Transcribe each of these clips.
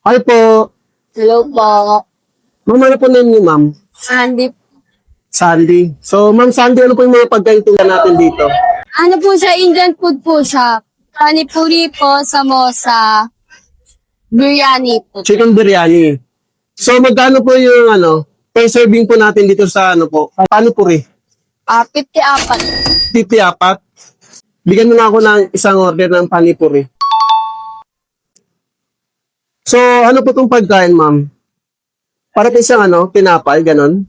Hi po. Hello po. Ma'am, ano po name niyo, ma'am? Andy. Sandy. So, ma'am Sandy, ano po yung mga pagkain natin dito? Ano po siya? Indian food po siya. Panipuri po, samosa, biryani po. Chicken biryani. So, magkano po yung per serving po natin dito sa panipuri? 54. 54. Bigyan mo na ako ng isang order ng panipuri. So, ano po itong pagkain, ma'am? Para po siyang tinapay, ganon?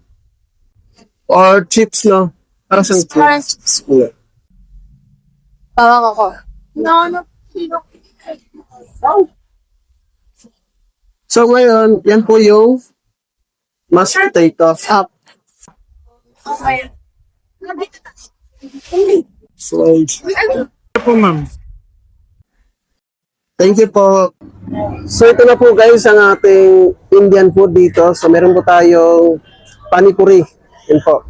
Or chips, no? Para sa Parang chips. chips. Pawak ako. No. So, ngayon, yan po yung mashed potato. Up. So, po, ma'am. Thank you po. So, ito na po guys ang ating Indian food dito. So, meron po tayong panipuri. Yun po.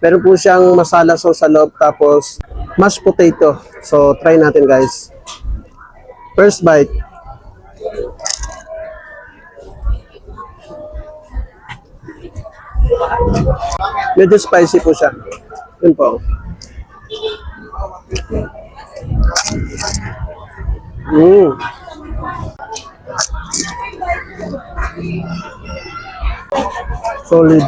Meron po siyang masala sauce sa loob. Tapos, mashed potato. So, try natin guys. First bite. Medyo spicy po siya. Yun po. Solid.